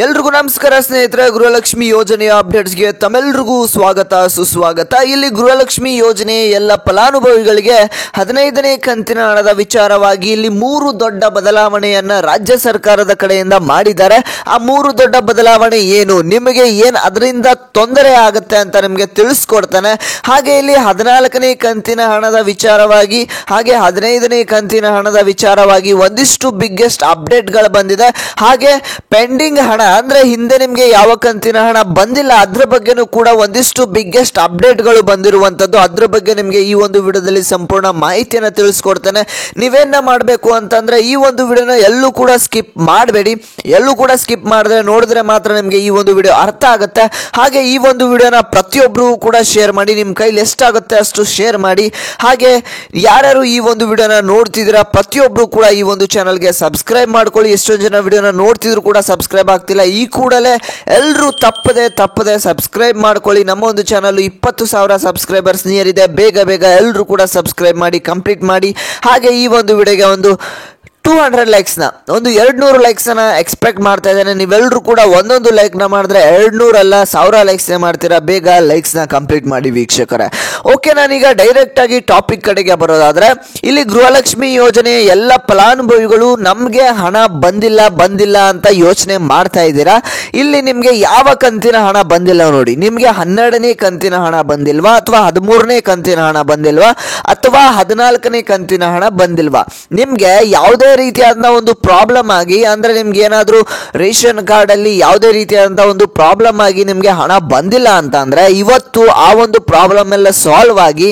ಎಲ್ರಿಗೂ ನಮಸ್ಕಾರ ಸ್ನೇಹಿತರೆ. ಗೃಹಲಕ್ಷ್ಮಿ ಯೋಜನೆಯ ಅಪ್ಡೇಟ್ಸ್ಗೆ ತಮ್ಮೆಲ್ರಿಗೂ ಸ್ವಾಗತ ಸುಸ್ವಾಗತ. ಇಲ್ಲಿ ಗೃಹಲಕ್ಷ್ಮಿ ಯೋಜನೆ ಎಲ್ಲ ಫಲಾನುಭವಿಗಳಿಗೆ 15ನೇ ಕಂತಿನ ಹಣದ ವಿಚಾರವಾಗಿ ಇಲ್ಲಿ 3 ದೊಡ್ಡ ಬದಲಾವಣೆಯನ್ನ ರಾಜ್ಯ ಸರ್ಕಾರದ ಕಡೆಯಿಂದ ಮಾಡಿದ್ದಾರೆ. ಆ 3 ದೊಡ್ಡ ಬದಲಾವಣೆ ಏನು, ನಿಮಗೆ ಏನು ಅದರಿಂದ ತೊಂದರೆ ಆಗುತ್ತೆ ಅಂತ ನಿಮಗೆ ತಿಳಿಸ್ಕೊಡ್ತಾನೆ. ಹಾಗೆ ಇಲ್ಲಿ 14ನೇ ಕಂತಿನ ಹಣದ ವಿಚಾರವಾಗಿ ಹಾಗೆ 15ನೇ ಕಂತಿನ ಹಣದ ವಿಚಾರವಾಗಿ ಒಂದಿಷ್ಟು ಬಿಗ್ಗೆಸ್ಟ್ ಅಪ್ಡೇಟ್ಗಳು ಬಂದಿದೆ. ಹಾಗೆ ಪೆಂಡಿಂಗ್ ಹಣ ಅಂದ್ರೆ ಹಿಂದೆ ನಿಮಗೆ ಯಾವ ಕಂತಿನ ಹಣ ಬಂದಿಲ್ಲ ಅದ್ರ ಬಗ್ಗೆನೂ ಕೂಡ ಒಂದಿಷ್ಟು ಬಿಗ್ಗೆಸ್ಟ್ ಅಪ್ಡೇಟ್ಗಳು ಬಂದಿರುವಂತದ್ದು. ಅದ್ರ ಬಗ್ಗೆ ನಿಮಗೆ ಈ ಒಂದು ವಿಡಿಯೋದಲ್ಲಿ ಸಂಪೂರ್ಣ ಮಾಹಿತಿಯನ್ನು ತಿಳಿಸ್ಕೊಡ್ತೇನೆ. ನೀವೇನ ಮಾಡಬೇಕು ಅಂತಂದ್ರೆ ಈ ಒಂದು ವಿಡಿಯೋನ ಎಲ್ಲೂ ಕೂಡ ಸ್ಕಿಪ್ ಮಾಡಬೇಡಿ. ಎಲ್ಲೂ ಕೂಡ ಸ್ಕಿಪ್ ಮಾಡಿದ್ರೆ ನೋಡಿದ್ರೆ ಮಾತ್ರ ನಿಮಗೆ ಈ ಒಂದು ವಿಡಿಯೋ ಅರ್ಥ ಆಗುತ್ತೆ. ಹಾಗೆ ಈ ಒಂದು ವಿಡಿಯೋನ ಪ್ರತಿಯೊಬ್ಬರು ಕೂಡ ಶೇರ್ ಮಾಡಿ, ನಿಮ್ಮ ಕೈಲಿ ಎಷ್ಟಾಗುತ್ತೆ ಅಷ್ಟು ಶೇರ್ ಮಾಡಿ. ಹಾಗೆ ಯಾರ್ಯಾರು ಈ ಒಂದು ವಿಡಿಯೋನ ನೋಡ್ತಿದ್ದೀರಾ ಪ್ರತಿಯೊಬ್ಬರು ಕೂಡ ಈ ಒಂದು ಚಾನಲ್ಗೆ ಸಬ್ಸ್ಕ್ರೈಬ್ ಮಾಡ್ಕೊಳ್ಳಿ. ಎಷ್ಟೊಂದು ಜನ ವಿಡಿಯೋನ ನೋಡ್ತಿದ್ರು ಕೂಡ ಸಬ್ಸ್ಕ್ರೈಬ್ ಆಗ್ತಿಲ್ಲ. ಈ ಕೂಡಲೇ ಎಲ್ಲರೂ ತಪ್ಪದೆ ಸಬ್ಸ್ಕ್ರೈಬ್ ಮಾಡ್ಕೊಳ್ಳಿ. ನಮ್ಮ ಒಂದು ಚಾನಲ್ 20,000 ಸಬ್ಸ್ಕ್ರೈಬರ್ಸ್ ನಿಯರ್ ಇದೆ. ಬೇಗ ಎಲ್ಲರೂ ಕೂಡ ಸಬ್ಸ್ಕ್ರೈಬ್ ಮಾಡಿ ಕಂಪ್ಲೀಟ್ ಮಾಡಿ. ಹಾಗೆ ಈ ಒಂದು ವಿಡಿಯೋಗೆ ಒಂದು 200 ಲೈಕ್ಸ್ನ ಒಂದು 200 ಲೈಕ್ಸನ್ನ ಎಕ್ಸ್ಪೆಕ್ಟ್ ಮಾಡ್ತಾ ಇದ್ದೇನೆ. ನೀವೆಲ್ಲರೂ ಕೂಡ ಒಂದೊಂದು ಲೈಕ್ನ ಮಾಡಿದ್ರೆ 200 ಅಲ್ಲ 1000 ಲೈಕ್ಸ್ನೇ ಮಾಡ್ತೀರಾ. ಬೇಗ ಲೈಕ್ಸ್ನ ಕಂಪ್ಲೀಟ್ ಮಾಡಿ ವೀಕ್ಷಕರೇ. ಓಕೆ, ನಾನೀಗ ಡೈರೆಕ್ಟ್ ಆಗಿ ಟಾಪಿಕ್ ಕಡೆಗೆ ಬರೋದಾದ್ರೆ ಇಲ್ಲಿ ಗೃಹಲಕ್ಷ್ಮಿ ಯೋಜನೆ ಎಲ್ಲ ಫಲಾನುಭವಿಗಳು ನಮಗೆ ಹಣ ಬಂದಿಲ್ಲ ಅಂತ ಯೋಚನೆ ಮಾಡ್ತಾ ಇದ್ದೀರಾ. ಇಲ್ಲಿ ನಿಮಗೆ ಯಾವ ಕಂತಿನ ಹಣ ಬಂದಿಲ್ಲ ನೋಡಿ. ನಿಮಗೆ 12ನೇ ಕಂತಿನ ಹಣ ಬಂದಿಲ್ವಾ, ಅಥವಾ 13ನೇ ಕಂತಿನ ಹಣ ಬಂದಿಲ್ವಾ, ಅಥವಾ 14ನೇ ಕಂತಿನ ಹಣ ಬಂದಿಲ್ವಾ, ನಿಮಗೆ ಯಾವುದೇ ರೀತಿಯಾದ ಒಂದು ಪ್ರಾಬ್ಲಮ್ ಆಗಿ ಅಂದ್ರೆ ನಿಮ್ಗೆ ಏನಾದರೂ ರೇಷನ್ ಕಾರ್ಡ್ ಅಲ್ಲಿ ಯಾವುದೇ ರೀತಿಯಾದಂತ ಒಂದು ಪ್ರಾಬ್ಲಮ್ ಆಗಿ ನಿಮ್ಗೆ ಹಣ ಬಂದಿಲ್ಲ ಅಂತ ಅಂದ್ರೆ ಇವತ್ತು ಆ ಒಂದು ಪ್ರಾಬ್ಲಮ್ ಎಲ್ಲ ಸಾಲ್ವ್ ಆಗಿ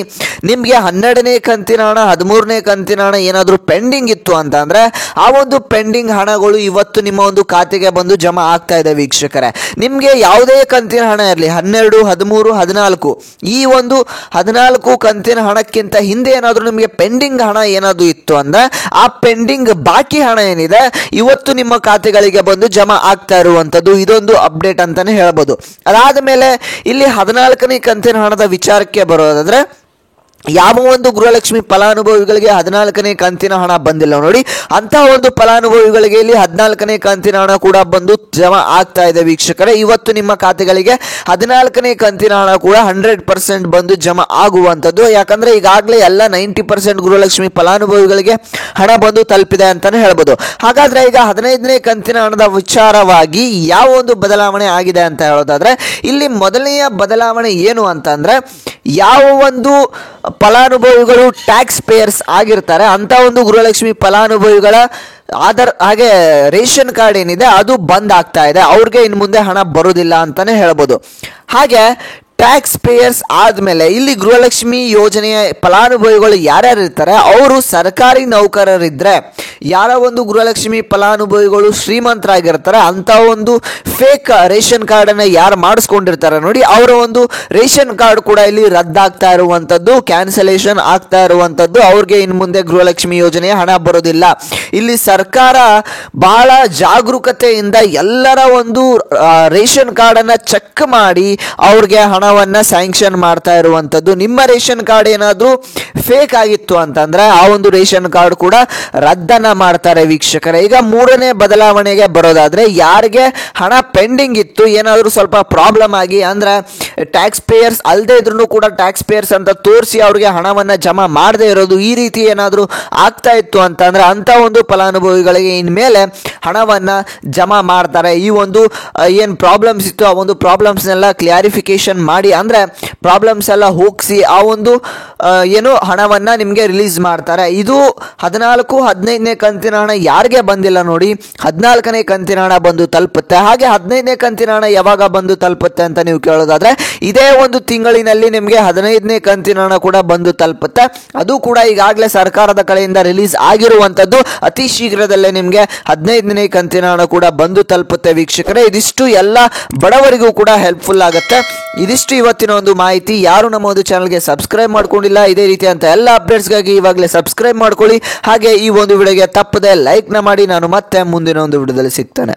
ನಿಮ್ಗೆ 12ನೇ ಕಂತಿನ ಹಣ 13ನೇ ಕಂತಿನ ಹಣ ಏನಾದರೂ ಪೆಂಡಿಂಗ್ ಇತ್ತು ಅಂತ ಅಂದ್ರೆ ಆ ಒಂದು ಪೆಂಡಿಂಗ್ ಹಣಗಳು ಇವತ್ತು ನಿಮ್ಮ ಒಂದು ಖಾತೆಗೆ ಬಂದು ಜಮಾ ಆಗ್ತಾ ಇದೆ ವೀಕ್ಷಕರೇ. ನಿಮ್ಗೆ ಯಾವುದೇ ಕಂತಿನ ಹಣ ಇರಲಿ 12, 13, 14 ಈ ಒಂದು 14 ಕಂತಿನ ಹಣಕ್ಕಿಂತ ಹಿಂದೆ ಏನಾದರೂ ನಿಮಗೆ ಪೆಂಡಿಂಗ್ ಹಣ ಏನಾದರೂ ಇತ್ತು ಅಂದ್ರೆ ಆ ಪೆಂಡಿಂಗ್ ಬಾಕಿ ಹಣ ಏನಿದೆ ಇವತ್ತು ನಿಮ್ಮ ಖಾತೆಗಳಿಗೆ ಬಂದು ಜಮಾ ಆಗ್ತಾ ಇರುವಂತದ್ದು ಇದೊಂದು ಅಪ್ಡೇಟ್ ಅಂತಾನೆ ಹೇಳ್ಬೋದು. ಅದಾದ ಮೇಲೆ ಇಲ್ಲಿ 14ನೇ ಕಂತಿನ ಹಣದ ವಿಚಾರಕ್ಕೆ ಬರೋದಾದ್ರೆ ಯಾವ ಒಂದು ಗೃಹಲಕ್ಷ್ಮಿ ಫಲಾನುಭವಿಗಳಿಗೆ 14ನೇ ಕಂತಿನ ಹಣ ಬಂದಿಲ್ಲ ನೋಡಿ, ಅಂತ ಒಂದು ಫಲಾನುಭವಿಗಳಿಗೆ ಇಲ್ಲಿ 14ನೇ ಕಂತಿನ ಹಣ ಕೂಡ ಬಂದು ಜಮಾ ಆಗ್ತಾ ಇದೆ ವೀಕ್ಷಕರೇ. ಇವತ್ತು ನಿಮ್ಮ ಖಾತೆಗಳಿಗೆ 14ನೇ ಕಂತಿನ ಹಣ ಕೂಡ 100% ಬಂದು ಜಮಾ ಆಗುವಂಥದ್ದು. ಯಾಕಂದ್ರೆ ಈಗಾಗಲೇ ಎಲ್ಲ 90% ಗೃಹಲಕ್ಷ್ಮಿ ಫಲಾನುಭವಿಗಳಿಗೆ ಹಣ ಬಂದು ತಲುಪಿದೆ ಅಂತಾನೆ ಹೇಳ್ಬೋದು. ಹಾಗಾದ್ರೆ ಈಗ 15ನೇ ಕಂತಿನ ಹಣದ ವಿಚಾರವಾಗಿ ಯಾವ ಒಂದು ಬದಲಾವಣೆ ಆಗಿದೆ ಅಂತ ಹೇಳೋದಾದ್ರೆ ಇಲ್ಲಿ ಮೊದಲನೆಯ ಬದಲಾವಣೆ ಏನು ಅಂತಂದ್ರೆ ಯಾವ ಒಂದು ಫಲಾನುಭವಿಗಳು ಟ್ಯಾಕ್ಸ್ ಪೇಯರ್ಸ್ ಆಗಿರ್ತಾರೆ ಅಂತ ಒಂದು ಗೃಹಲಕ್ಷ್ಮಿ ಫಲಾನುಭವಿಗಳ ಆಧಾರ್ ಹಾಗೆ ರೇಷನ್ ಕಾರ್ಡ್ ಏನಿದೆ ಅದು ಬಂದ್ ಆಗ್ತಾ ಇದೆ. ಅವ್ರಿಗೆ ಇನ್ನು ಮುಂದೆ ಹಣ ಬರೋದಿಲ್ಲ ಅಂತಾನೆ ಹೇಳ್ಬೋದು. ಹಾಗೆ ಟ್ಯಾಕ್ಸ್ ಪೇಯರ್ಸ್ ಆದಮೇಲೆ ಇಲ್ಲಿ ಗೃಹಲಕ್ಷ್ಮಿ ಯೋಜನೆಯ ಫಲಾನುಭವಿಗಳು ಯಾರ್ಯಾರು ಇರ್ತಾರೆ ಅವರು ಸರ್ಕಾರಿ ನೌಕರರಿದ್ರೆ, ಯಾರ ಒಂದು ಗೃಹಲಕ್ಷ್ಮಿ ಫಲಾನುಭವಿಗಳು ಶ್ರೀಮಂತರಾಗಿರ್ತಾರೆ ಅಂತ ಒಂದು ಫೇಕ್ ರೇಷನ್ ಕಾರ್ಡ್ ಅನ್ನ ಯಾರು ಮಾಡಿಸ್ಕೊಂಡಿರ್ತಾರೆ ನೋಡಿ, ಅವರ ಒಂದು ರೇಷನ್ ಕಾರ್ಡ್ ಕೂಡ ಇಲ್ಲಿ ರದ್ದಾಗ್ತಾ ಇರುವಂತದ್ದು, ಕ್ಯಾನ್ಸಲೇಷನ್ ಆಗ್ತಾ ಇರುವಂತದ್ದು. ಅವ್ರಿಗೆ ಇನ್ನು ಮುಂದೆ ಗೃಹಲಕ್ಷ್ಮಿ ಯೋಜನೆಯ ಹಣ ಬರೋದಿಲ್ಲ. ಇಲ್ಲಿ ಸರ್ಕಾರ ಬಹಳ ಜಾಗರೂಕತೆಯಿಂದ ಎಲ್ಲರ ಒಂದು ರೇಷನ್ ಕಾರ್ಡ್ ಅನ್ನ ಚೆಕ್ ಮಾಡಿ ಅವ್ರಿಗೆ ಹಣವನ್ನ ಸ್ಯಾಂಕ್ಷನ್ ಮಾಡ್ತಾ ಇರುವಂತದ್ದು. ನಿಮ್ಮ ರೇಷನ್ ಕಾರ್ಡ್ ಏನಾದ್ರೂ ಫೇಕ್ ಆಗಿತ್ತು ಅಂತಂದ್ರೆ ಆ ಒಂದು ರೇಷನ್ ಕಾರ್ಡ್ ಕೂಡ ರದ್ದನ್ನ ಮಾಡ್ತಾರೆ ವೀಕ್ಷಕರೇ. ಈಗ 3ನೇ ಬದಲಾವಣೆಗೆ ಬರೋದಾದ್ರೆ ಯಾರಿಗೆ ಹಣ ಪೆಂಡಿಂಗ್ ಇತ್ತು, ಏನಾದ್ರೂ ಸ್ವಲ್ಪ ಪ್ರಾಬ್ಲಮ್ ಆಗಿ ಅಂದ್ರೆ ಟ್ಯಾಕ್ಸ್ ಪೇಯರ್ಸ್ ಅಲ್ಲದೆ ಇದ್ರೂ ಕೂಡ ಟ್ಯಾಕ್ಸ್ ಪೇಯರ್ಸ್ ಅಂತ ತೋರಿಸಿ ಅವ್ರಿಗೆ ಹಣವನ್ನ ಜಮಾ ಮಾಡದೇ ಇರೋದು, ಈ ರೀತಿ ಏನಾದ್ರೂ ಆಗ್ತಾ ಇತ್ತು ಅಂತಂದ್ರೆ ಅಂತ ಒಂದು ಫಲಾನುಭವಿಗಳಿಗೆ ಇನ್ಮೇಲೆ ಹಣವನ್ನ ಜಮಾ ಮಾಡ್ತಾರೆ. ಈ ಒಂದು ಏನ್ ಪ್ರಾಬ್ಲಮ್ಸ್ ಇತ್ತು ಆ ಒಂದು ಪ್ರಾಬ್ಲಮ್ಸ್ನೆಲ್ಲ ಕ್ಲಾರಿಫಿಕೇಶನ್ ಮಾಡಿ ಅಂದ್ರೆ ಪ್ರಾಬ್ಲಮ್ಸ್ ಎಲ್ಲ ಹೋಗಿಸಿ ಆ ಒಂದು ಏನು ಹಣವನ್ನ ನಿಮಗೆ ರಿಲೀಸ್ ಮಾಡ್ತಾರೆ. ಇದು 14, 15ನೇ ಕಂತಿನ ಹಣ ಯಾರಿಗೆ ಬಂದಿಲ್ಲ ನೋಡಿ 14ನೇ ಕಂತಿನ ಹಣ ಬಂದು ತಲುಪುತ್ತೆ. ಹಾಗೆ 15ನೇ ಕಂತಿನ ಹಣ ಯಾವಾಗ ಬಂದು ತಲುಪುತ್ತೆ ಅಂತ ನೀವು ಕೇಳೋದಾದ್ರೆ ಇದೇ ಒಂದು ತಿಂಗಳಿನಲ್ಲಿ ನಿಮಗೆ 15ನೇ ಕಂತಿನ ಹಣ ಕೂಡ ಬಂದು ತಲುಪುತ್ತೆ. ಅದು ಕೂಡ ಈಗಾಗಲೇ ಸರ್ಕಾರದ ಕಡೆಯಿಂದ ರಿಲೀಸ್ ಆಗಿರುವಂತದ್ದು. ಅತಿ ಶೀಘ್ರದಲ್ಲೇ ನಿಮಗೆ 15ನೇ ಕಂತಿನ ಹಣ ಕೂಡ ಬಂದು ತಲುಪುತ್ತೆ ವೀಕ್ಷಕರೇ. ಇದಿಷ್ಟು ಎಲ್ಲ ಬಡವರಿಗೂ ಕೂಡ ಹೆಲ್ಪ್ಫುಲ್ ಆಗುತ್ತೆ. ಇದಿಷ್ಟು ಇವತ್ತಿನ ಒಂದು ಮಾಹಿತಿ. ಯಾರು ನಮ್ಮ ಒಂದು ಚಾನಲ್ಗೆ ಸಬ್ಸ್ಕ್ರೈಬ್ ಮಾಡ್ಕೊಂಡಿಲ್ಲ ಇದೇ ರೀತಿ ಅಂತ ಎಲ್ಲ ಅಪ್ಡೇಟ್ಸ್ಗಾಗಿ ಇವಾಗಲೇ ಸಬ್ಸ್ಕ್ರೈಬ್ ಮಾಡ್ಕೊಳ್ಳಿ. ಹಾಗೆ ಈ ಒಂದು ವಿಡಿಯೋಗೆ ತಪ್ಪದೆ ಲೈಕ್ನ ಮಾಡಿ. ನಾನು ಮತ್ತೆ ಮುಂದಿನ ಒಂದು ವಿಡಿಯೋದಲ್ಲಿ ಸಿಗ್ತೇನೆ.